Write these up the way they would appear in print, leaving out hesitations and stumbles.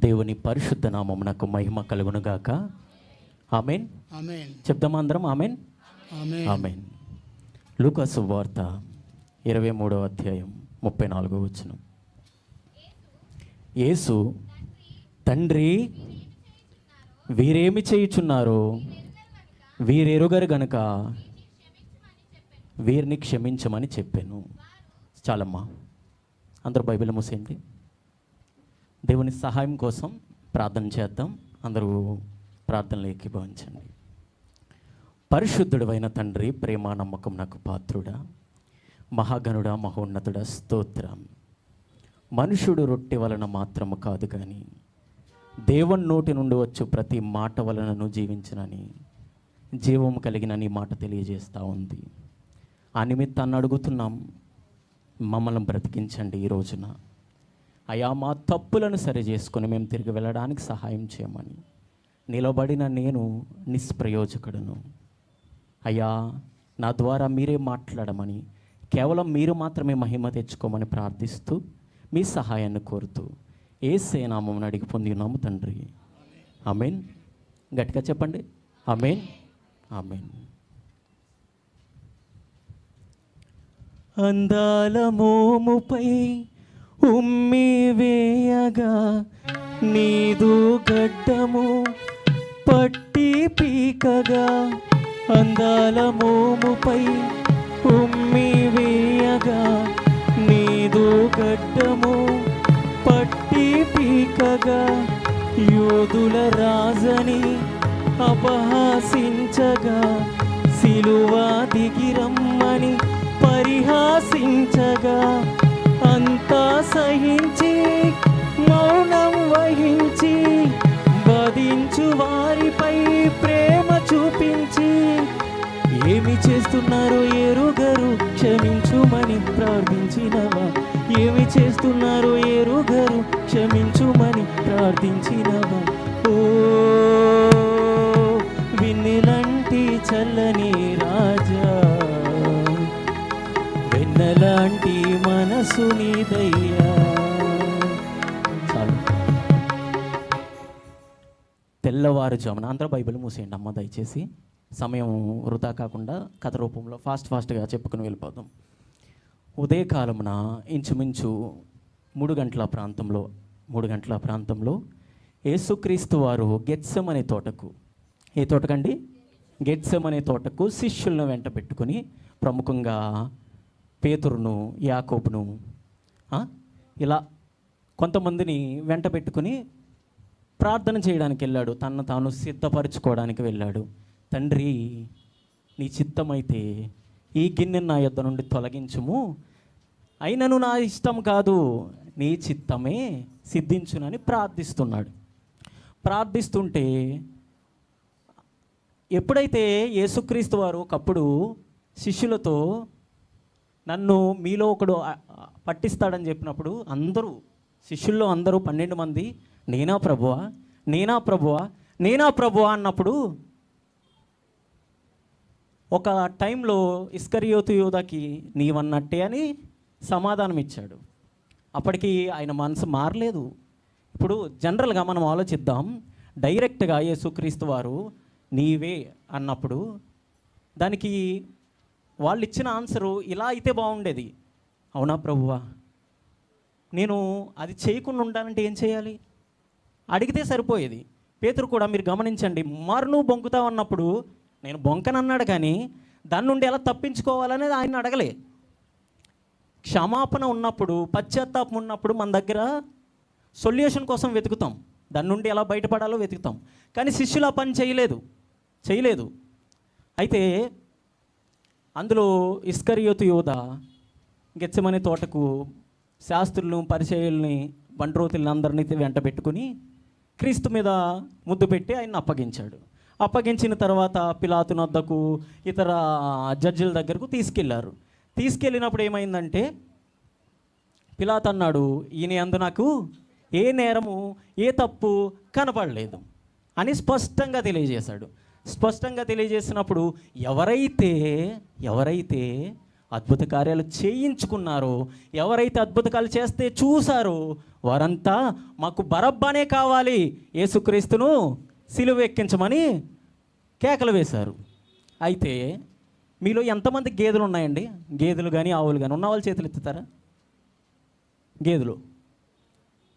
దేవుని పరిశుద్ధ నామమునకు మహిమ కలుగునుగాక. ఆమెన్. ఆమెన్. చెప్దామా అందరం? ఆమెన్. ఆమెన్. ఆమెన్. లూకా సువార్త 23వ అధ్యాయం 34వ వచనం. యేసు, తండ్రి, వీరేమి చేయుచున్నారో వీరెరుగరు గనుక వీరిని క్షమించమని చెప్పాను. చాలమ్మా, అందరూ బైబిల్ మూసేయండి. దేవుని సహాయం కోసం ప్రార్థన చేద్దాం. అందరూ ప్రార్థనలు ఏకీభవించండి. పరిశుద్ధుడైన తండ్రి, ప్రేమ నమ్మకం నాకు పాత్రుడా, మహాగణుడా, మహోన్నతుడా, స్తోత్రం. మనుషుడు రొట్టె వలన మాత్రము కాదు కానీ దేవుని నోటి నుండి వచ్చు ప్రతి మాట వలనను జీవించనని జీవం కలిగిన నీ మాట తెలియజేస్తూ ఉంది. ఆ నిమిత్తాన్ని అడుగుతున్నాం, మమ్మల్ని బ్రతికించండి. ఈ రోజున అయా, మా తప్పులను సరి చేసుకొని మేము తిరిగి వెళ్ళడానికి సహాయం చేయమని. నిలబడిన నేను నిష్ప్రయోజకుడును అయ్యా, నా ద్వారా మీరే మాట్లాడమని, కేవలం మీరు మాత్రమే మహిమ తెచ్చుకోమని ప్రార్థిస్తూ మీ సహాయాన్ని కోరుతూ యేసయ్య నామమున అడిగి పొంది ఉన్నాము తండ్రి. ఆమెన్. గట్టిగా చెప్పండి, ఆమెన్. ఆమెన్. అందాల మోముపై ఉమ్మి వేయగా నీదు గడ్డము పట్టి పీకగా, అందాల మోముపై ఉమ్మి వేయగా నీదు గడ్డము పట్టి పీకగా, యోధుల రాజని అపహాసించగా సిలువ దిగిరమ్మని పరిహాసించగా, అంతా సహించి మౌనం వహించి బాధించు వారిపై ప్రేమ చూపించి, ఏమి చేస్తున్నారో ఎరుగరు క్షమించుమని ప్రార్థించినవా, ఏమి చేస్తున్నారో ఎరుగరు క్షమించుమని ప్రార్థించినవా. ఓ వెన్నెలంటి చల్లని రాజా, వెన్నెలాంటి మనసు నీదయ్యా. చాలు. తెల్లవారుజామున అందరూ బైబిల్ మూసేయండి అమ్మ దయచేసి. సమయం వృధా కాకుండా కథ రూపంలో ఫాస్ట్గా చెప్పుకుని వెళ్ళిపోదాం. ఉదయకాలమున ఇంచుమించు 3 గంటల ప్రాంతంలో యేసుక్రీస్తు వారు గెత్సెమనే తోటకు, ఏ తోటకండి? గెత్సెమనే తోటకు శిష్యులను వెంట పెట్టుకుని, ప్రముఖంగా పేతురును, యాకోబును, ఇలా కొంతమందిని వెంట పెట్టుకుని ప్రార్థన చేయడానికి వెళ్ళాడు. తనను తాను సిద్ధపరచుకోవడానికి వెళ్ళాడు. తండ్రి, నీ చిత్తమైతే ఈ గిన్నె నా యొద్ద నుండి తొలగించుము, అయినను నా ఇష్టం కాదు నీ చిత్తమే సిద్ధించునని ప్రార్థిస్తున్నాడు. ప్రార్థిస్తుంటే ఎప్పుడైతే యేసుక్రీస్తు వారు ఒకప్పుడు శిష్యులతో నన్ను మీలో ఒకడు పట్టిస్తాడని చెప్పినప్పుడు శిష్యుల్లో అందరూ 12 మంది నేనా ప్రభువా, నేనా ప్రభువా, నేనా ప్రభువా అన్నప్పుడు ఒక టైంలో ఇస్కరియోతు యూదాకి నీవన్నట్టే అని సమాధానం ఇచ్చాడు. అప్పటికి ఆయన మనసు మారలేదు. ఇప్పుడు జనరల్గా మనం ఆలోచిద్దాం, డైరెక్ట్గా యేసుక్రీస్తు వారు నీవే అన్నప్పుడు దానికి వాళ్ళు ఇచ్చిన ఆన్సరు ఇలా అయితే బాగుండేది. అవునా ప్రభువా, నేను అది చేయకుండా ఉండాలంటే ఏం చేయాలి? అడిగితే సరిపోయేది. పేతురు కూడా మీరు గమనించండి, నువ్వు బొంకుతావు అన్నప్పుడు నేను బొంకనన్నాడు, కానీ దాని నుండి ఎలా తప్పించుకోవాలనేది ఆయన అడగలే. క్షమాపణ ఉన్నప్పుడు, పశ్చాత్తాపం ఉన్నప్పుడు మన దగ్గర సొల్యూషన్ కోసం వెతుకుతాం, దాని నుండి ఎలా బయటపడాలో వెతుకుతాం. కానీ శిష్యులు ఆ పని చేయలేదు. అయితే అందులో ఇస్కరియోతు యూదా గెత్సెమనే తోటకు శాస్త్రులను, పరిచయుల్ని, బంట్రోతుల్ని అందరినీ వెంట పెట్టుకుని క్రీస్తు మీద ముద్దు పెట్టి ఆయన అప్పగించాడు. అప్పగించిన తర్వాత పిలాతు వద్దకు, ఇతర జడ్జిల దగ్గరకు తీసుకెళ్ళినప్పుడు ఏమైందంటే, పిలాతు అన్నాడు, ఈయన యందు నాకు ఏ నేరము, ఏ తప్పు కనపడలేదు అని స్పష్టంగా తెలియజేశాడు. స్పష్టంగా తెలియజేసినప్పుడు ఎవరైతే అద్భుత కార్యాలు చేయించుకున్నారో, ఎవరైతే అద్భుత కార్యాలు చేస్తే చూశారో వారంతా మాకు బరబ్బానే కావాలి, యేసుక్రీస్తును సిలువ ఎక్కించమని కేకలు వేశారు. అయితే మీలో ఎంతమంది గేదెలు ఉన్నాయండి? గేదెలు కానీ ఆవులు కానీ ఉన్న వాళ్ళు చేతులు ఎత్తుతారా? గేదెలు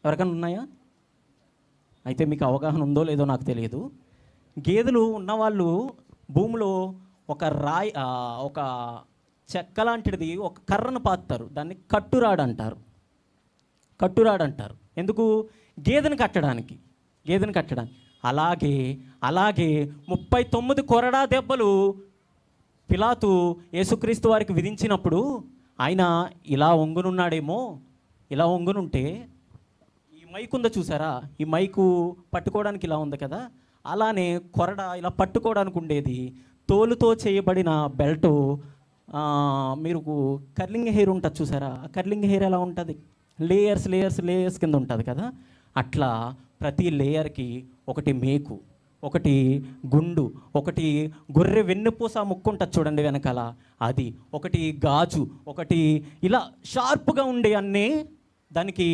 ఎవరికైనా ఉన్నాయా? అయితే మీకు అవగాహన ఉందో లేదో నాకు తెలియదు. గేదెలు ఉన్నవాళ్ళు భూమిలో ఒక రాయి, ఒక చెక్క లాంటిది, ఒక కర్రను పాతారు, దాన్ని కట్టురాడు అంటారు. కట్టురాడు అంటారు ఎందుకు? గేదెని కట్టడానికి, గేదెని కట్టడానికి. అలాగే 39 కొరడా దెబ్బలు పిలాతు యేసుక్రీస్తు వారికి విధించినప్పుడు ఆయన ఇలా వంగునున్నాడేమో, ఇలా వంగునుంటే ఈ మైకు ఉందో చూసారా, ఈ మైకు పట్టుకోవడానికి ఇలా ఉంది కదా, అలానే కొరడ ఇలా పట్టుకోవడానికి ఉండేది. తోలుతో చేయబడిన బెల్టు, మీరు కర్లింగ్ హెయిర్ ఉంటుంది చూసారా, ఆ కర్లింగ్ హెయిర్ ఎలా ఉంటుంది, లేయర్స్ లేయర్స్ లేయర్స్ కింద ఉంటుంది కదా, అట్లా ప్రతి లేయర్కి ఒకటి మేకు, ఒకటి గుండు, ఒకటి గొర్రె వెన్నుపూస ముక్కు ఉంటుంది చూడండి వెనకాల, అది ఒకటి గాజు, ఒకటి ఇలా షార్ప్గా ఉండే అన్నీ దానికి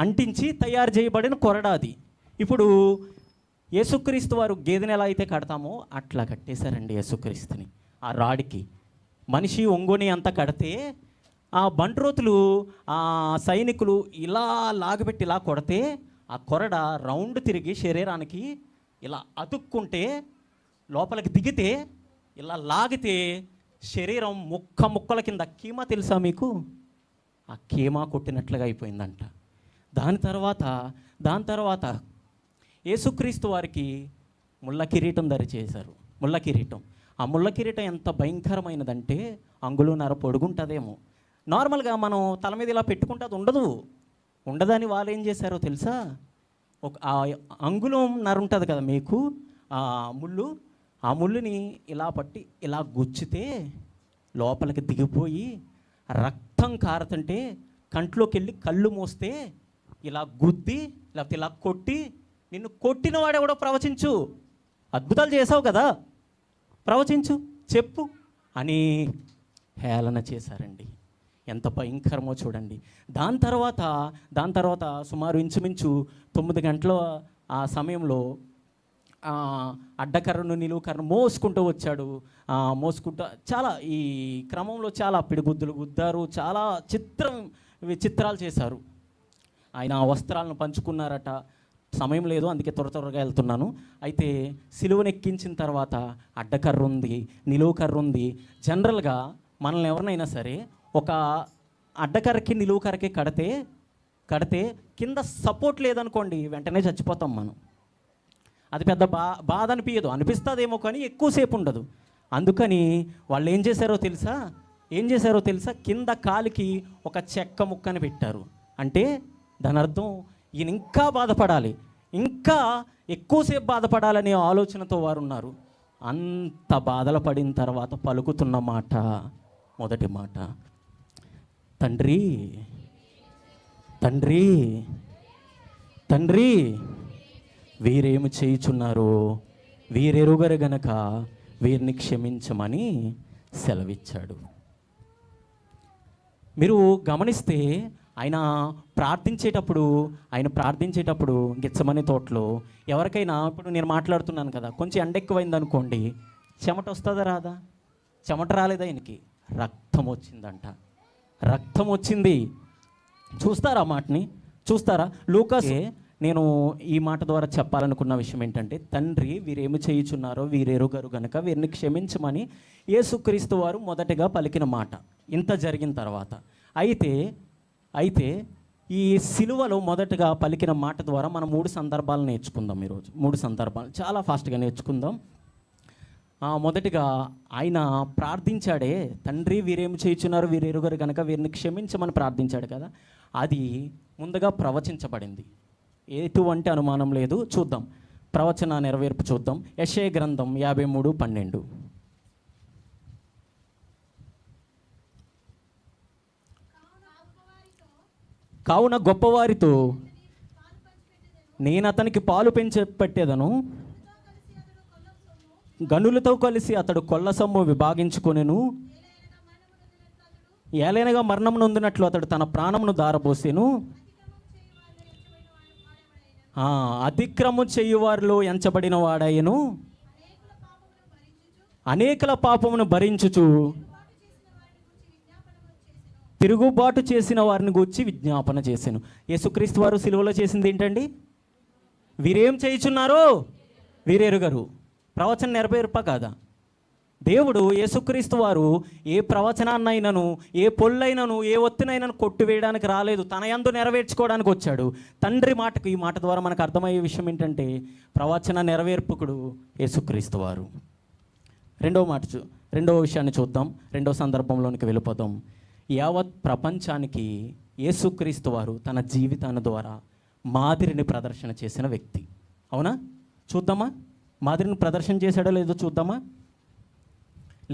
అంటించి తయారు చేయబడిన కొరడాది. ఇప్పుడు యేసుక్రీస్తు వారు గేదెని ఎలా అయితే కడతామో అట్లా కట్టేశారండి యేసుక్రీస్తుని ఆ రాడికి. మనిషి ఒంగోని అంతా కడితే ఆ బంట్రోతులు, ఆ సైనికులు ఇలా లాగబెట్టి ఇలా కొడితే ఆ కొరడ రౌండ్ తిరిగి శరీరానికి ఇలా అతుక్కుంటే, లోపలికి దిగితే, ఇలా లాగితే శరీరం ముక్కల కింద కీమా తెలుసా మీకు? ఆ కీమా కొట్టినట్లుగా అయిపోయిందంట. దాని తర్వాత యేసుక్రీస్తు వారికి ముళ్ళ కిరీటం చేశారు. ముళ్ళ కిరీటం, ఆ ముళ్ళ కిరీటం ఎంత భయంకరమైనదంటే అంగుళన్నర పొడుగుంటుందేమో. నార్మల్గా మనం తల మీద ఇలా పెట్టుకుంటే అది ఉండదని వాళ్ళు ఏం చేశారో తెలుసా? ఒక అంగుళన్నర ఉంటుంది కదా మీకు ఆ ముళ్ళు, ఆ ముళ్ళుని ఇలా పట్టి ఇలా గుచ్చితే లోపలికి దిగిపోయి రక్తం కారుతుంటే కంట్లోకి వెళ్ళి కళ్ళు మోస్తే ఇలా గుద్ది లేకపోతే ఇలా కొట్టి, నిన్ను కొట్టిన వాడే కూడా ప్రవచించు, అద్భుతాలు చేసావు కదా, ప్రవచించు, చెప్పు అని హేళన చేశారండి. ఎంత భయంకరమో చూడండి. దాని తర్వాత సుమారు ఇంచుమించు 9 గంటల ఆ సమయంలో అడ్డకర్రను నిలువుకర్రను మోసుకుంటూ వచ్చాడు. మోసుకుంటూ చాలా ఈ క్రమంలో చాలా పిడిగుద్దులు గుద్దారు, చాలా చిత్రాలు చేశారు. ఆయన ఆ వస్త్రాలను పంచుకున్నారట. సమయం లేదు, అందుకే త్వరగా వెళ్తున్నాను. అయితే సిలువనెక్కించిన తర్వాత అడ్డకర్ర ఉంది, నిలువుకర్ర ఉంది. జనరల్గా మనల్ని ఎవరినైనా సరే ఒక అడ్డకర్రకి నిలువుకర్రకి కడితే కింద సపోర్ట్ లేదనుకోండి, వెంటనే చచ్చిపోతాం మనం. అది పెద్ద బాధ అనిపిస్తుందేమో కానీ ఎక్కువసేపు ఉండదు. అందుకని వాళ్ళు ఏం చేశారో తెలుసా? కింద కాలికి ఒక చెక్క ముక్కని పెట్టారు. అంటే దాని అర్థం ఈయన ఇంకా బాధపడాలి, ఇంకా ఎక్కువసేపు బాధపడాలనే ఆలోచనతో వారు ఉన్నారు. అంత బాధలు పడిన తర్వాత పలుకుతున్న మాట, మొదటి మాట, తండ్రి తండ్రి తండ్రి వీరేమి చేయుచున్నారో వీరెరుగరు గనక వీరిని క్షమించమని సెలవిచ్చాడు. మీరు గమనిస్తే ఆయన ప్రార్థించేటప్పుడు గెత్సెమనే తోటలో ఎవరికైనా, ఇప్పుడు నేను మాట్లాడుతున్నాను కదా, కొంచెం ఎండ ఎక్కువైంది అనుకోండి, చెమట వస్తుందా రాదా? చెమట రాలేదా? ఆయనకి రక్తం వచ్చిందంట. రక్తం వచ్చింది. చూస్తారా మాటని? చూస్తారా? లూకాస్, నేను ఈ మాట ద్వారా చెప్పాలనుకున్న విషయం ఏంటంటే, తండ్రి వీరేమి చేయుచున్నారో వీరెరుగరు గనక వీరిని క్షమించమని యేసుక్రీస్తు వారు మొదటగా పలికిన మాట. ఇంత జరిగిన తర్వాత అయితే ఈ సిలువలో మొదటగా పలికిన మాట ద్వారా మనం 3 సందర్భాలు నేర్చుకుందాం. ఈరోజు 3 సందర్భాలు చాలా ఫాస్ట్గా నేర్చుకుందాం. మొదటిగా ఆయన ప్రార్థించాడే, తండ్రి వీరేమి చేయుచున్నారు వీరెరుగరు కనుక వీరిని క్షమించమని ప్రార్థించాడు కదా, అది ముందుగా ప్రవచించబడింది. ఎటువంటి అనుమానం లేదు. చూద్దాం, ప్రవచన నెరవేర్పు చూద్దాం. యెషయా గ్రంథం 53:12. కావున గొప్పవారితో నేను అతనికి పాలు పెట్టేదను, గనులతో కలిసి అతడు కొల్ల సొమ్ము విభాగించుకొనెను. ఏలైనగా మరణం నొందినట్లు అతడు తన ప్రాణమును దారబోసెను. అతిక్రమం చేయువారిలో ఎంచబడిన వాడయ్యను, అనేకుల పాపమును భరించుచు తిరుగుబాటు చేసిన వారిని గూర్చి విజ్ఞాపన చేశాను. యేసుక్రీస్తు వారు సిలువలో చేసింది ఏంటండి? వీరేం చేయుచున్నారో వీరెరుగరు. ప్రవచనం నెరవేర్ప కాదా? దేవుడు యేసుక్రీస్తు వారు ఏ ప్రవచనాన్నైనను, ఏ పొల్లైనను, ఏ ఒత్తినైనను కొట్టివేయడానికి రాలేదు. తన యందు నెరవేర్చుకోవడానికి వచ్చాడు. తండ్రి మాటకు ఈ మాట ద్వారా మనకు అర్థమయ్యే విషయం ఏంటంటే, ప్రవచన నెరవేర్పుకుడు యేసుక్రీస్తు వారు. రెండవ విషయాన్ని చూద్దాం. రెండవ సందర్భంలోనికి వెళ్ళిపోదాం. యావత్ ప్రపంచానికి యేసుక్రీస్తు వారు తన జీవితాన్ని ద్వారా మాదిరిని ప్రదర్శన చేసిన వ్యక్తి. అవునా? చూద్దామా? మాదిరిని ప్రదర్శన చేశాడో లేదో చూద్దామా?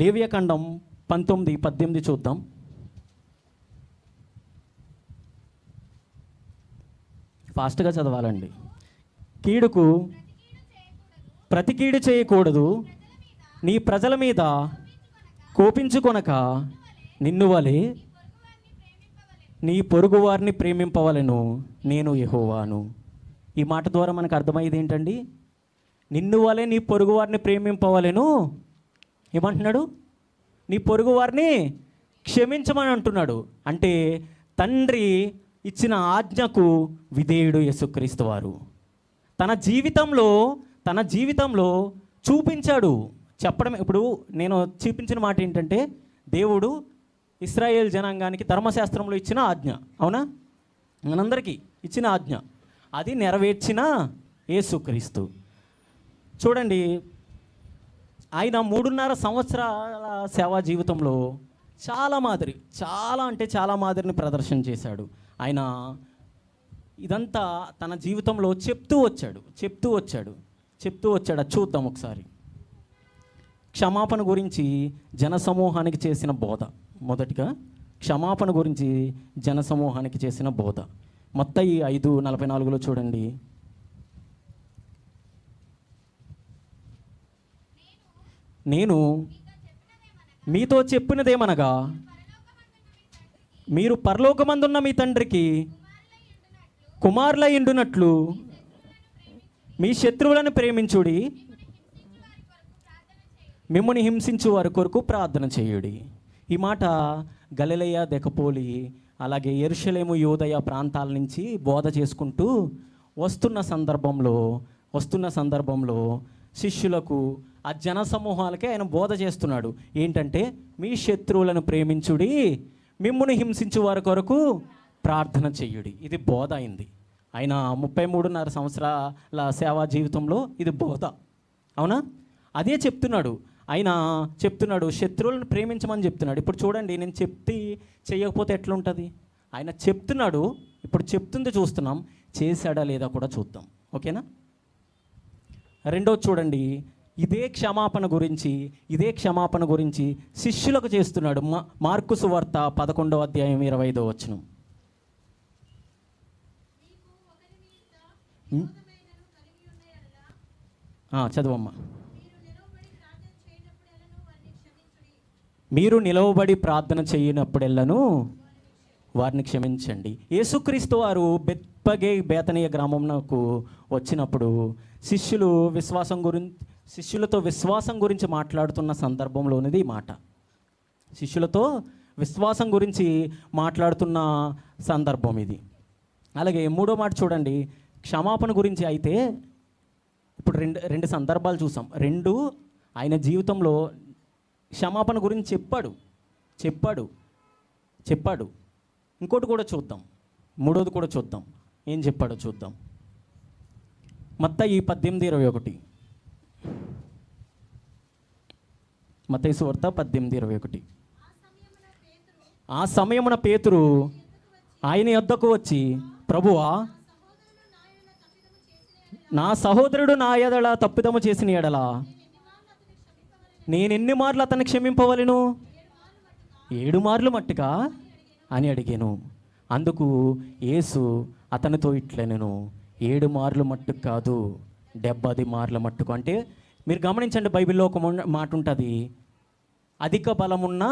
లేవియకాండం 19:18 చూద్దాం. ఫాస్ట్గా చదవాలండి. ప్రతి కీడు చేయకూడదు, నీ ప్రజల మీద కోపించుకొనక నిన్ను వలె నీ పొరుగు వారిని ప్రేమింపవలెను, నేను యెహోవాను. ఈ మాట ద్వారా మనకు అర్థమయ్యేది ఏంటండి? నిన్ను వలె నీ పొరుగు వారిని ప్రేమింపవలెను. ఏమంటున్నాడు? నీ పొరుగు వారిని క్షమించమని అంటున్నాడు. అంటే తండ్రి ఇచ్చిన ఆజ్ఞకు విధేయుడు యేసుక్రీస్తు వారు. తన జీవితంలో చూపించాడు. చెప్పడం, ఇప్పుడు నేను చూపించిన మాట ఏంటంటే, దేవుడు ఇశ్రాయేల్ జనాంగానికి ధర్మశాస్త్రంలో ఇచ్చిన ఆజ్ఞ. అవునా? మనందరికీ ఇచ్చిన ఆజ్ఞ. అది నెరవేర్చిన యేసుక్రీస్తు. చూడండి, ఆయన 3.5 సంవత్సరాల సేవా జీవితంలో చాలా మాదిరిని ప్రదర్శన చేశాడు. ఆయన ఇదంతా తన జీవితంలో చెప్తూ వచ్చాడు. అది చూద్దాం ఒకసారి. క్షమాపణ గురించి జనసమూహానికి చేసిన బోధ. మొదటిగా క్షమాపణ గురించి జనసమూహానికి చేసిన బోధ. మత్తయి 5:44 చూడండి. నేను మీతో చెప్పినదేమనగా, మీరు పరలోకమందున్న మీ తండ్రికి కుమారులై ఉండునట్లు మీ శత్రువులను ప్రేమించుడి, మిమ్ముని హింసించు వారి కొరకు ప్రార్థన చేయుడి. ఈ మాట గలిలయ, దెకపోలి, అలాగే యెరూషలేము, యూదయ ప్రాంతాల నుంచి బోధ చేసుకుంటూ వస్తున్న సందర్భంలో శిష్యులకు, ఆ జన సమూహాలకే ఆయన బోధ చేస్తున్నాడు. ఏంటంటే, మీ శత్రువులను ప్రేమించుడి, మిమ్ముని హింసించు వారి కొరకు ప్రార్థన చెయ్యుడి. ఇది బోధ అయింది. ఆయన 33.5 సంవత్సరాల సేవా జీవితంలో ఇది బోధ. అవునా? అదే చెప్తున్నాడు. ఆయన చెప్తున్నాడు, శత్రువులను ప్రేమించమని చెప్తున్నాడు. ఇప్పుడు చూడండి, నేను చెయ్యకపోతే ఎట్లుంటుంది? ఆయన చెప్తున్నాడు, ఇప్పుడు చెప్తుంది చూస్తున్నాం, చేశాడా లేదా కూడా చూద్దాం. ఓకేనా? రెండోది చూడండి, ఇదే క్షమాపణ గురించి శిష్యులకు చేస్తున్నాడు. మార్కు సువార్త 11:25. చదువమ్మా. మీరు నిలవబడి ప్రార్థన చేయనప్పుడెల్లను వారిని క్షమించండి. యేసుక్రీస్తు వారు బెత్పగే బేతనీయ గ్రామంకు వచ్చినప్పుడు శిష్యులతో విశ్వాసం గురించి మాట్లాడుతున్న సందర్భంలోనిది ఈ మాట. శిష్యులతో విశ్వాసం గురించి మాట్లాడుతున్న సందర్భం ఇది. అలాగే మూడో మాట చూడండి, క్షమాపణ గురించి. అయితే ఇప్పుడు రెండు సందర్భాలు చూసాం. రెండు ఆయన జీవితంలో క్షమాపణ గురించి చెప్పాడు. ఇంకోటి కూడా చూద్దాం, మూడోది కూడా చూద్దాం. ఏం చెప్పాడో చూద్దాం. మత్తయి 18:21. మత్తయి సువార్త 18:21. ఆ సమయమున పేతురు ఆయన యొద్దకు వచ్చి, ప్రభువా, నా సహోదరుడు నా ఎడల తప్పిదము చేసిన ఎడల నేనెన్ని మార్లు అతన్ని క్షమింపవలెను? 7 మార్లు మట్టుగా అని అడిగాను. అందుకు యేసు అతనితో ఇట్లనెను, 7 మార్లు మట్టుకు కాదు, 70 మార్ల మట్టుకు. అంటే మీరు గమనించండి, బైబిల్లో ఒక మాట ఉంటుంది, అధిక బలమున్న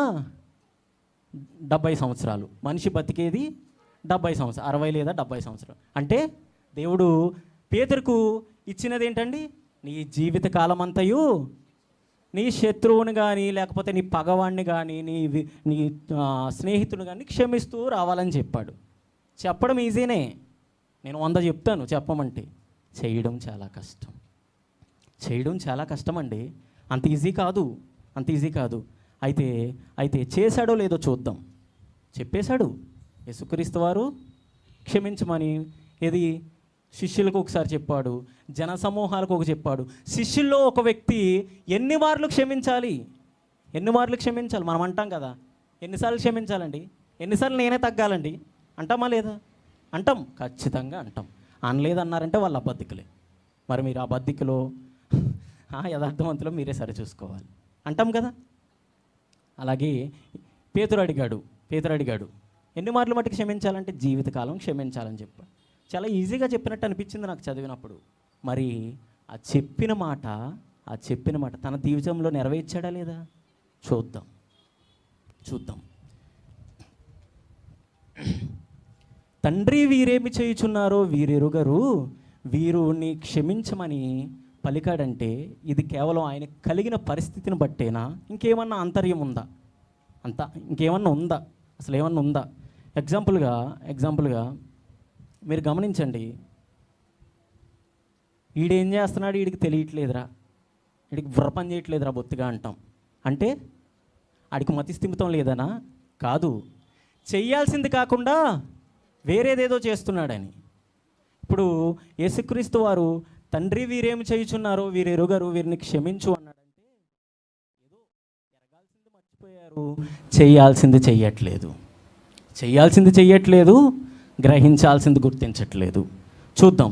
70 సంవత్సరాలు. మనిషి బతికేది 70 సంవత్సరాలు, 60 లేదా 70 సంవత్సరాలు. అంటే దేవుడు పేతురుకు ఇచ్చినది ఏంటండి? నీ జీవిత కాలం అంతయు నీ శత్రువుని కానీ, లేకపోతే నీ పగవాడిని కానీ, నీ స్నేహితుని కానీ క్షమిస్తూ రావాలని చెప్పాడు. చెప్పడం ఈజీనే, నేను 100 చెప్తాను చెప్పమంటే. చేయడం చాలా కష్టం. చేయడం చాలా కష్టం అండి. అంత ఈజీ కాదు, అంత ఈజీ కాదు. అయితే చేశాడో లేదో చూద్దాం. చెప్పేశాడు యేసుక్రీస్తు వారు క్షమించమని. ఏది? శిష్యులకు ఒకసారి చెప్పాడు, జన సమూహాలకు ఒక చెప్పాడు. శిష్యుల్లో ఒక వ్యక్తి ఎన్ని మార్లు క్షమించాలి? మనం అంటాం కదా, ఎన్నిసార్లు క్షమించాలండి? ఎన్నిసార్లు నేనే తగ్గాలండి అంటామా లేదా? అంటాం, ఖచ్చితంగా అంటాం. అనలేదన్నారంటే వాళ్ళు అబద్ధికులే. మరి మీరు ఆ బద్ధికులో యథార్థవంతులో మీరే సరి చూసుకోవాలి. అంటాం కదా. అలాగే పేతురు అడిగాడు ఎన్ని మార్లు మట్టి క్షమించాలంటే జీవితకాలం క్షమించాలని చెప్పాడు. చాలా ఈజీగా చెప్పినట్టు అనిపించింది నాకు చదివినప్పుడు. మరి ఆ చెప్పిన మాట తన జీవితంలో నెరవేర్చాడా లేదా? చూద్దాం. తండ్రి వీరేమి చేయుచున్నారో వీరెరుగరు, వీరుని క్షమించమని పలికాడంటే ఇది కేవలం ఆయన కలిగిన పరిస్థితిని బట్టేనా? ఇంకేమన్నా ఆంతర్యం ఉందా? ఇంకేమన్నా ఉందా? అసలు ఏమన్నా ఉందా? ఎగ్జాంపుల్గా మీరు గమనించండి. ఈడేం చేస్తున్నాడు, వీడికి తెలియట్లేదురా, వీడికి బుర్ర పని చేయట్లేదురా బొత్తిగా అంటాం. అంటే ఆడికి మతిస్థిమితం లేదనా? కాదు, చెయ్యాల్సింది కాకుండా వేరేదేదో చేస్తున్నాడని. ఇప్పుడు యేసుక్రీస్తు వారు తండ్రి వీరేమి చేయుచున్నారో వీరెరుగరు, వీరిని క్షమించు అన్నాడంటే ఏదో ఎరగాల్సింది మర్చిపోయారు, చెయ్యాల్సింది చెయ్యట్లేదు, గ్రహించాల్సింది గుర్తించట్లేదు. చూద్దాం.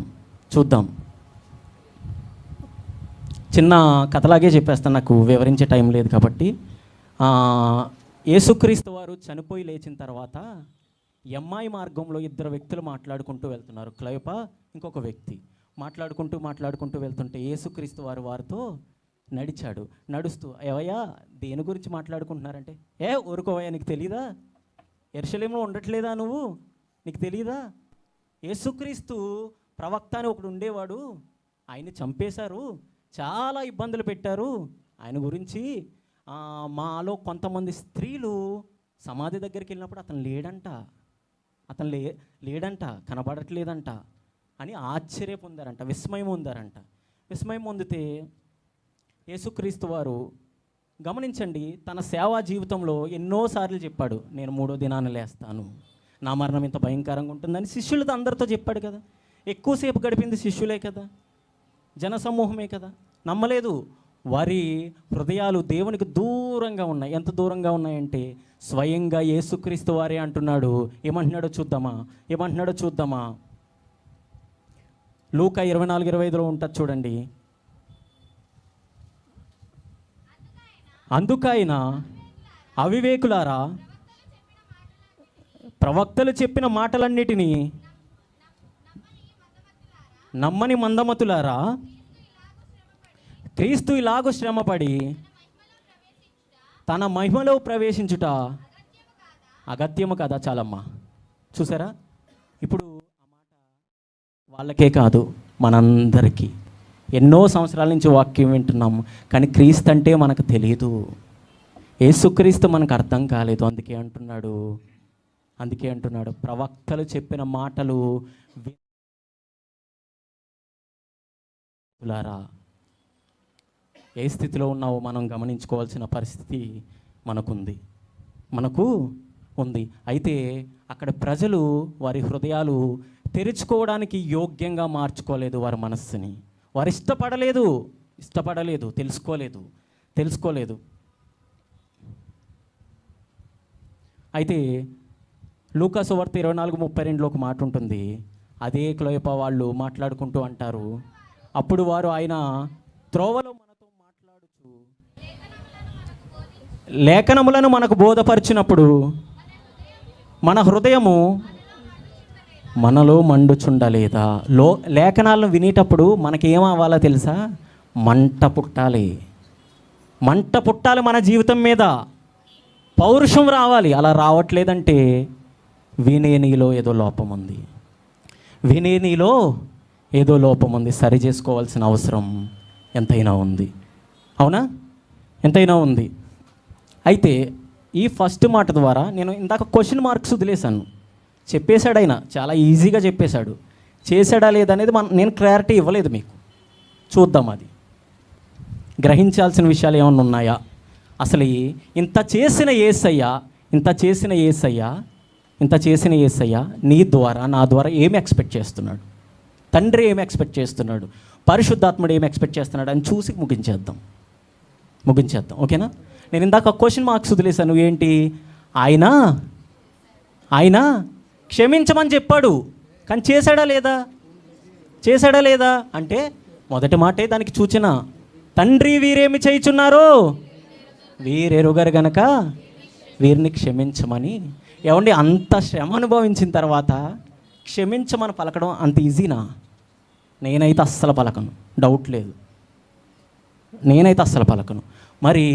చిన్న కథలాగే చెప్పేస్తాను, నాకు వివరించే టైం లేదు కాబట్టి. యేసుక్రీస్తు వారు చనిపోయి లేచిన తర్వాత ఎమ్మాయి మార్గంలో 2 వ్యక్తులు మాట్లాడుకుంటూ వెళ్తున్నారు. క్లయోప, ఇంకొక వ్యక్తి మాట్లాడుకుంటూ వెళ్తుంటే యేసుక్రీస్తు వారు వారితో నడుస్తూ, ఏవయ్యా దేని గురించి మాట్లాడుకుంటున్నారంటే, ఊరుకోవయ్యా, నీకు తెలీదా? యెరూషలేములో ఉండట్లేదా నువ్వు? నీకు తెలీదా? యేసుక్రీస్తు ప్రవక్త అని ఒకడు ఉండేవాడు, ఆయన్ని చంపేశారు, చాలా ఇబ్బందులు పెట్టారు. ఆయన గురించి మాలో కొంతమంది స్త్రీలు సమాధి దగ్గరికి వెళ్ళినప్పుడు అతను లేడంట, కనబడట్లేదంట అని ఆశ్చర్య పొందారంట, విస్మయం పొందితే యేసుక్రీస్తు వారు గమనించండి, తన సేవా జీవితంలో ఎన్నోసార్లు చెప్పాడు, నేను 3వ దినాన లేస్తాను, నా మరణం ఇంత భయంకరంగా ఉంటుందని శిష్యులతో అందరితో చెప్పాడు కదా. ఎక్కువసేపు గడిపింది శిష్యులే కదా, జనసమూహమే కదా. నమ్మలేదు. వారి హృదయాలు దేవునికి దూరంగా ఉన్నాయి. ఎంత దూరంగా ఉన్నాయంటే స్వయంగా యేసుక్రీస్తు వారే అంటున్నాడు. ఏమంటున్నాడో చూద్దామా. లూకా 24:25 ఉంటుంది చూడండి. అందుకైనా అవివేకులారా, ప్రవక్తలు చెప్పిన మాటలన్నిటినీ నమ్మని మందమతులారా, క్రీస్తు ఇలాగూ శ్రమపడి తన మహిమలో ప్రవేశించుట అగత్యము కదా. చాలమ్మా, చూసారా? ఇప్పుడు ఆ మాట వాళ్ళకే కాదు, మనందరికీ. ఎన్నో సంవత్సరాల నుంచి వాక్యం వింటున్నాము, కానీ క్రీస్తు అంటే మనకు తెలియదు, యేసుక్రీస్తు మనకు అర్థం కాలేదు. అందుకే అంటున్నాడు ప్రవక్తలు చెప్పిన మాటలు వినులారా. ఏ స్థితిలో ఉన్నావో మనం గమనించుకోవాల్సిన పరిస్థితి మనకు ఉంది. అయితే అక్కడ ప్రజలు వారి హృదయాలు తెరుచుకోవడానికి యోగ్యంగా మార్చుకోలేదు వారి మనస్సుని. వారు ఇష్టపడలేదు, తెలుసుకోలేదు. అయితే లూకా సువార్త 24:32 ఒక మాట ఉంటుంది. అదే క్లోయప వాళ్ళు మాట్లాడుకుంటూ అంటారు, అప్పుడు వారు ఆయన త్రోవలో మనతో మాట్లాడుచు లేఖనములను మనకు బోధపరిచినప్పుడు మన హృదయము మనలో మండుచుండలేదా? లేఖనాలను వినేటప్పుడు మనకేం అవ్వాలో తెలుసా? మంట పుట్టాలి మన జీవితం మీద. పౌరుషం రావాలి. అలా రావట్లేదంటే వినే నీలో ఏదో లోపం ఉంది, వినే నీలో ఏదో లోపం ఉంది, సరి చేసుకోవాల్సిన అవసరం ఎంతైనా ఉంది. అవునా? ఎంతైనా ఉంది. అయితే ఈ ఫస్ట్ మాట ద్వారా నేను ఇందాక క్వశ్చన్ మార్క్స్ వదిలేశాను. చెప్పేశాడు ఆయన, చాలా ఈజీగా చెప్పేశాడు. చేశాడా లేదనేది నేను క్లారిటీ ఇవ్వలేదు మీకు. చూద్దాం, అది గ్రహించాల్సిన విషయాలు ఏమైనా ఉన్నాయా. అసలు ఇంత చేసిన యేసయ్య నీ ద్వారా నా ద్వారా ఏమి ఎక్స్పెక్ట్ చేస్తున్నాడు, తండ్రి ఏమి ఎక్స్పెక్ట్ చేస్తున్నాడు, పరిశుద్ధాత్ముడు ఏమి ఎక్స్పెక్ట్ చేస్తున్నాడు అని చూసి ముగించేద్దాం. ఓకేనా? నేను ఇందాక క్వశ్చన్ మార్క్స్ వదిలేశాను. ఏంటి? ఆయన క్షమించమని చెప్పాడు, కానీ చేశాడా లేదా అంటే మొదటి మాటే దానికి సూచన. తండ్రి వీరేమి చేయుచున్నారో వీరెరుగరు గనక వీరిని క్షమించమని. ఏమండి, అంత శ్రమ అనుభవించిన తర్వాత క్షమించమని పలకడం అంత ఈజీనా? నేనైతే అస్సలు పలకను, డౌట్ లేదు, నేనైతే అస్సలు పలకను. మరి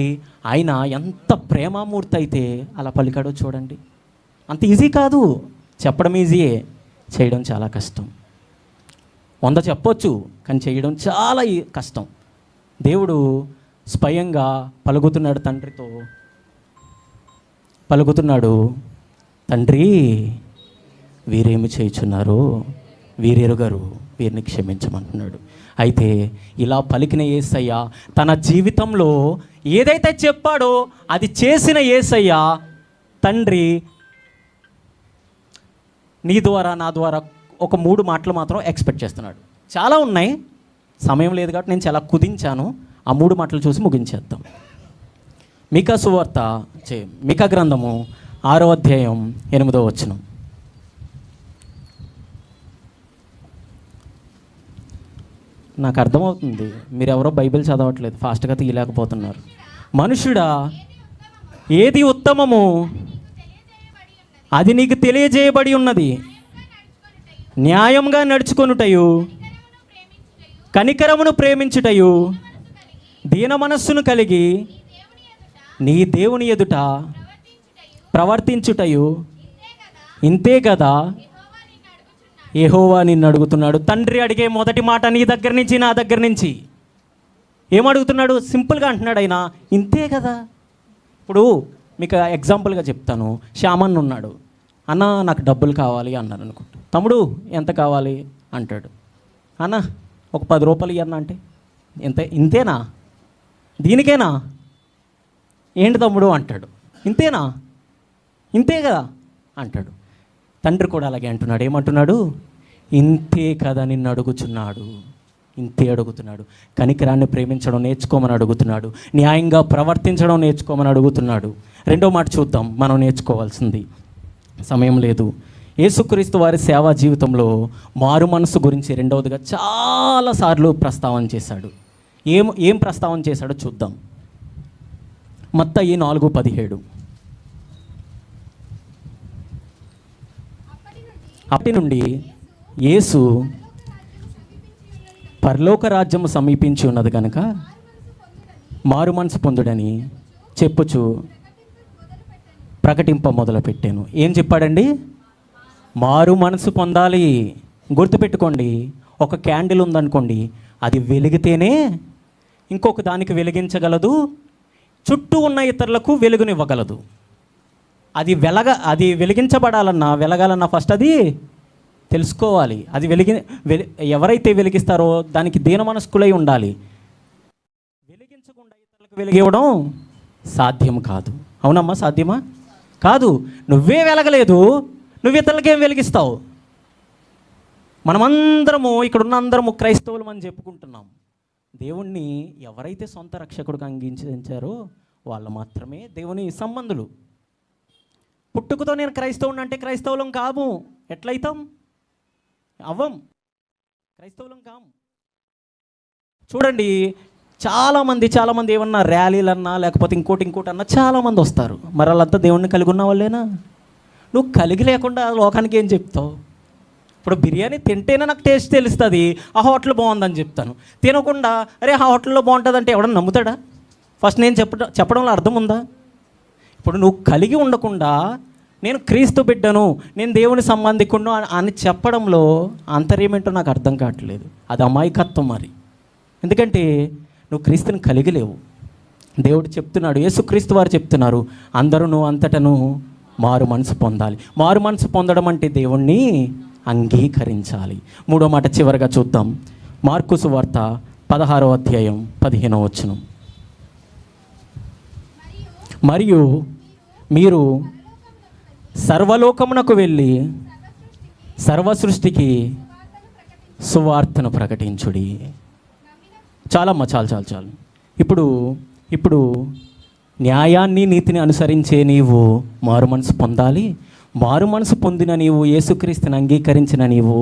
ఆయన ఎంత ప్రేమామూర్తి అయితే అలా పలికాడో చూడండి. అంత ఈజీ కాదు. చెప్పడం ఈజీయే, చేయడం చాలా కష్టం. 100 చెప్పొచ్చు, కానీ చేయడం చాలా కష్టం. దేవుడు స్వయంగా పలుకుతున్నాడు, తండ్రితో పలుకుతున్నాడు, తండ్రి వీరేమి చేయుచున్నారో వీరెరుగరు, వీరిని క్షమించమంటున్నాడు. అయితే ఇలా పలికిన యేసయ్య తన జీవితంలో ఏదైతే చెప్పాడో అది చేసిన యేసయ్య తండ్రి నీ ద్వారా నా ద్వారా ఒక 3 మాటలు మాత్రం ఎక్స్పెక్ట్ చేస్తున్నాడు. చాలా ఉన్నాయి, సమయం లేదు కాబట్టి నేను చాలా కుదించాను. ఆ 3 మాటలు చూసి ముగించేద్దాం. మీకా గ్రంథము 6వ అధ్యాయం 8వ వచనం. నాకు అర్థమవుతుంది, మీరెవరో బైబిల్ చదవట్లేదు, ఫాస్ట్గా తీయలేకపోతున్నారు. మనుషుడా, ఏది ఉత్తమము అది నీకు తెలియజేయబడి ఉన్నది. న్యాయంగా నడుచుకొనుటయు, కనికరమును ప్రేమించుటయు, దీన మనస్సును కలిగి నీ దేవుని ఎదుట ప్రవర్తించుటయు, ఇంతే కదా యెహోవా నిన్ను అడుగుతున్నాడు. తండ్రి అడిగే మొదటి మాట నీ దగ్గర నుంచి నా దగ్గర నుంచి ఏమడుగుతున్నాడు? సింపుల్గా అంటున్నాడు ఆయన, ఇంతే కదా. ఇప్పుడు మీకు ఎగ్జాంపుల్గా చెప్తాను. శ్యామన్ ఉన్నాడు, అన్న నాకు డబ్బులు కావాలి అన్నాను అనుకుంటా. తమ్ముడు ఎంత కావాలి అంటాడు. అన్న ఒక 10 రూపాయలు ఇవ్వన్నా అంటే ఇంతేనా, దీనికేనా ఏంటి తమ్ముడు అంటాడు. ఇంతేనా, ఇంతే కదా అంటాడు. తండ్రి కూడా అలాగే అంటున్నాడు. ఏమంటున్నాడు? ఇంతే కదా నిన్ను అడుగుతున్నాడు, ఇంతే అడుగుతున్నాడు. కనికరాన్ని ప్రేమించడం నేర్చుకోమని అడుగుతున్నాడు, న్యాయంగా ప్రవర్తించడం నేర్చుకోమని అడుగుతున్నాడు. 2వ మాట చూద్దాం, మనం నేర్చుకోవాల్సింది. సమయం లేదు. యేసుక్రీస్తు వారి సేవా జీవితంలో మారు మనసు గురించి 2వదిగా చాలాసార్లు ప్రస్తావన చేశాడు. ఏం ప్రస్తావన చేశాడో చూద్దాం. మత్తయి 4:17. అప్పటి నుండి యేసు పరలోక రాజ్యము సమీపించి ఉన్నది కనుక మారు మనసు పొందుడని చెప్పుచు ప్రకటింప మొదలుపెట్టాను. ఏం చెప్పాడండి? మారు మనసు పొందాలి. గుర్తుపెట్టుకోండి, ఒక క్యాండిల్ ఉందనుకోండి, అది వెలిగితేనే ఇంకొక దానికి వెలిగించగలదు, చుట్టూ ఉన్న ఇతరులకు వెలుగునివ్వగలదు. అది వెలగాలన్నా ఫస్ట్ అది తెలుసుకోవాలి. అది ఎవరైతే వెలిగిస్తారో దానికి దీన మనస్కులై ఉండాలి. వెలిగించకుండా ఇతరులకు వెలిగివ్వడం సాధ్యం కాదు. అవునమ్మా, సాధ్యమా? కాదు. నువ్వే వెలగలేదు, నువ్వు ఇతరులకేం వెలిగిస్తావు? మనమందరము ఇక్కడున్న అందరము క్రైస్తవులం అని చెప్పుకుంటున్నాం. దేవుణ్ణి ఎవరైతే సొంత రక్షకుడిగా అంగీకరించారో వాళ్ళు మాత్రమే దేవుని సంబంధులు. పుట్టుకతో నేను క్రైస్తవుని అంటే క్రైస్తవులం కాము. ఎట్లయితాం? అవ్వం, క్రైస్తవులం కాము. చూడండి, చాలామంది ఏమన్నా ర్యాలీలన్నా లేకపోతే ఇంకోటి అన్నా చాలామంది వస్తారు. మరి వాళ్ళంతా దేవుణ్ణి కలిగి ఉన్న వాళ్ళేనా? నువ్వు కలిగి లేకుండా లోకానికి ఏం చెప్తావు? ఇప్పుడు బిర్యానీ తింటేనే నాకు టేస్ట్ తెలుస్తుంది, ఆ హోటల్ బాగుందని చెప్తాను. తినకుండా అరే ఆ హోటల్లో బాగుంటుంది అంటే ఎవడన్నా నమ్ముతాడా? ఫస్ట్ నేను చెప్పడంలో అర్థం ఉందా? ఇప్పుడు నువ్వు కలిగి ఉండకుండా నేను క్రీస్తు బిడ్డను, నేను దేవుని సంబంధికును అని చెప్పడంలో అంతర్యమేంటో నాకు అర్థం కావట్లేదు. అది అమాయకత్వం మరి. ఎందుకంటే నువ్వు క్రీస్తుని కలిగి లేవు. దేవుడు చెప్తున్నాడు, యేసుక్రీస్తు వారు చెప్తున్నారు, అందరూ అంతటను మారు మనసు పొందాలి. మారు మనసు పొందడం అంటే దేవుణ్ణి అంగీకరించాలి. మూడో మాట చివరిగా చూద్దాం. మార్కు సువార్త 16వ అధ్యాయం 15వ వచనం. మరియు మీరు సర్వలోకమునకు వెళ్ళి సర్వ సృష్టికి సువార్తను ప్రకటించుడి. చాలమ్మా, చాలు. ఇప్పుడు న్యాయాన్ని నీతిని అనుసరించే నీవు మారు మనసు పొందాలి. మారు మనసు పొందిన నీవు, యేసుక్రీస్తుని అంగీకరించిన నీవు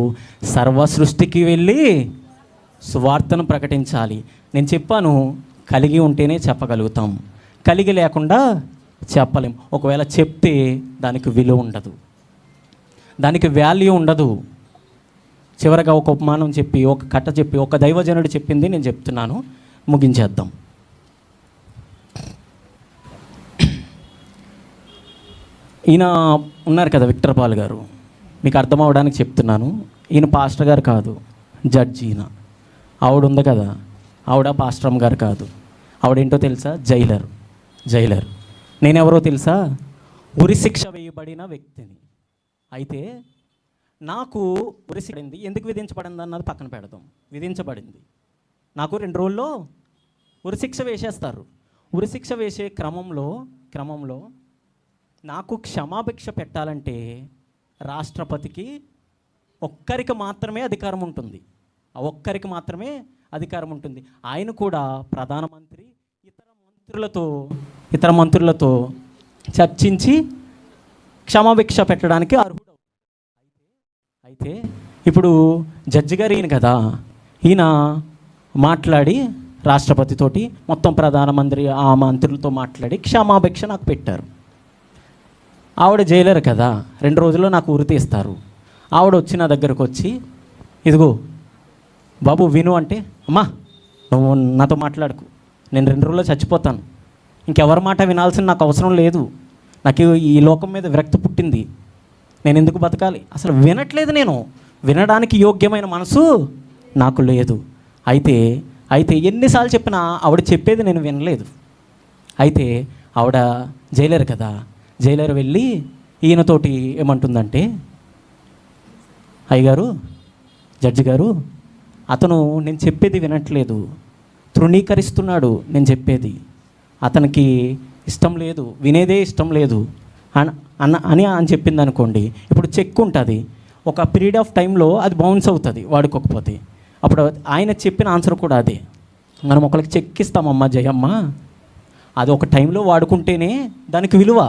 సర్వ సృష్టికి వెళ్ళి సువార్తను ప్రకటించాలి. నేను చెప్పాను, కలిగి ఉంటేనే చెప్పగలుగుతాం, కలిగి లేకుండా చెప్పలేం. ఒకవేళ చెప్తే దానికి విలువ ఉండదు, దానికి వాల్యూ ఉండదు. చివరగా ఒక ఉపమానం చెప్పి, ఒక కథ చెప్పి, ఒక దైవజనుడు చెప్పింది నేను చెప్తున్నాను, ముగించేద్దాం. ఈయన ఉన్నారు కదా, విక్టర్ పాల్ గారు, మీకు అర్థం అవడానికి చెప్తున్నాను. ఈయన పాస్టర్ గారు కాదు, జడ్జి. ఈయన ఆవిడ ఉంది కదా, ఆవిడ పాస్టరమ్మ గారు కాదు. ఆవిడేంటో తెలుసా? జైలర్. నేనెవరో తెలుసా? ఉరిశిక్ష వేయబడిన వ్యక్తిని. అయితే నాకు ఉరిశిక్ష ఎందుకు విధించబడింది అన్నది పక్కన పెడదాం. విధించబడింది. నాకు 2 రోజుల్లో ఉరిశిక్ష వేసేస్తారు. ఉరిశిక్ష వేసే క్రమంలో నాకు క్షమాభిక్ష పెట్టాలంటే రాష్ట్రపతికి ఒక్కరికి మాత్రమే అధికారం ఉంటుంది. ఆ ఒక్కరికి మాత్రమే అధికారం ఉంటుంది. ఆయన కూడా ప్రధానమంత్రి ఇతర మంత్రులతో చర్చించి క్షమాభిక్ష పెట్టడానికి అర్హుడు. అయితే ఇప్పుడు జడ్జి గారు ఈయన కదా, ఈయన మాట్లాడి రాష్ట్రపతితోటి, మొత్తం ప్రధానమంత్రి ఆ మంత్రులతో మాట్లాడి క్షమాభిక్ష నాకు పెట్టారు. ఆవిడ జైలర్ కదా, 2 రోజుల్లో నాకు ఉరి తీస్తారు. ఆవిడ వచ్చి నా దగ్గరకు వచ్చి, ఇదిగో బాబు విను అంటే, అమ్మా నువ్వు నాతో మాట్లాడుకు, నేను 2 రోజుల్లో చచ్చిపోతాను, ఇంకెవరి మాట వినాల్సిన నాకు అవసరం లేదు, నాకు ఈ లోకం మీద విరక్తి పుట్టింది, నేను ఎందుకు బతకాలి, అసలు వినట్లేదు, నేను వినడానికి యోగ్యమైన మనసు నాకు లేదు. అయితే ఎన్నిసార్లు చెప్పినా ఆవిడ చెప్పేది నేను వినలేదు. అయితే ఆవిడ జైలర్ కదా, జైలర్ వెళ్ళి ఈయనతోటి ఏమంటుందంటే, అయ్యగారు, జడ్జి గారు, అతను నేను చెప్పేది వినట్లేదు, తృణీకరిస్తున్నాడు నేను చెప్పేది, అతనికి ఇష్టం లేదు, వినేదే ఇష్టం లేదు అని చెప్పింది అనుకోండి. ఇప్పుడు చెక్ ఉంటుంది, ఒక పీరియడ్ ఆఫ్ టైంలో అది బౌన్స్ అవుతుంది వాడుకోకపోతే. అప్పుడు ఆయన చెప్పిన ఆన్సర్ కూడా అదే, మనం ఒకరికి చెక్ ఇస్తామమ్మా జయమ్మ, అది ఒక టైంలో వాడుకుంటేనే దానికి విలువ,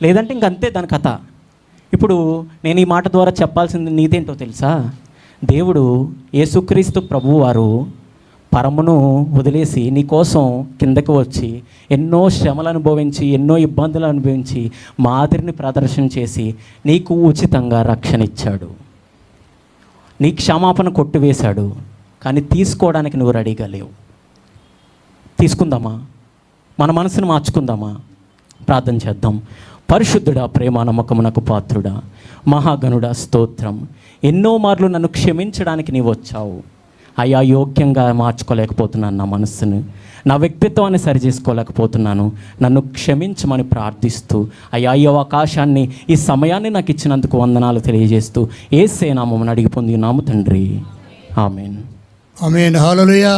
లేదంటే ఇంకంతే దాని కథ. ఇప్పుడు నేను ఈ మాట ద్వారా చెప్పాల్సింది నీతేంటో తెలుసా? దేవుడు యేసుక్రీస్తు ప్రభువు వారు పరమును వదిలేసి నీ కోసం కిందకు వచ్చి ఎన్నో శ్రమలు అనుభవించి, ఎన్నో ఇబ్బందులు అనుభవించి, మాదిరిని ప్రదర్శన చేసి నీకు ఉచితంగా రక్షణ ఇచ్చాడు, నీ క్షమాపణ కొట్టివేశాడు. కానీ తీసుకోవడానికి నువ్వు రెడీగా లేవు. తీసుకుందామా? మన మనసును మార్చుకుందామా? ప్రార్థన చేద్దాం. పరిశుద్ధుడా, ప్రేమ నమ్మకమునకు పాత్రుడా, మహాగణుడా, స్తోత్రం. ఎన్నో మార్లు నన్ను క్షమించడానికి నీవు వచ్చావు అయ్యా. యోగ్యంగా మార్చుకోలేకపోతున్నాను నా మనస్సును, నా వ్యక్తిత్వాన్ని సరిచేసుకోలేకపోతున్నాను, నన్ను క్షమించమని ప్రార్థిస్తూ అయ్యా, ఈ అవకాశాన్ని, ఈ సమయాన్ని నాకు ఇచ్చినందుకు వందనాలు తెలియజేస్తూ యేసే నామమున అడిగి పొంది నాము తండ్రి. ఆమేన్. ఆమేన్. హల్లెలూయా.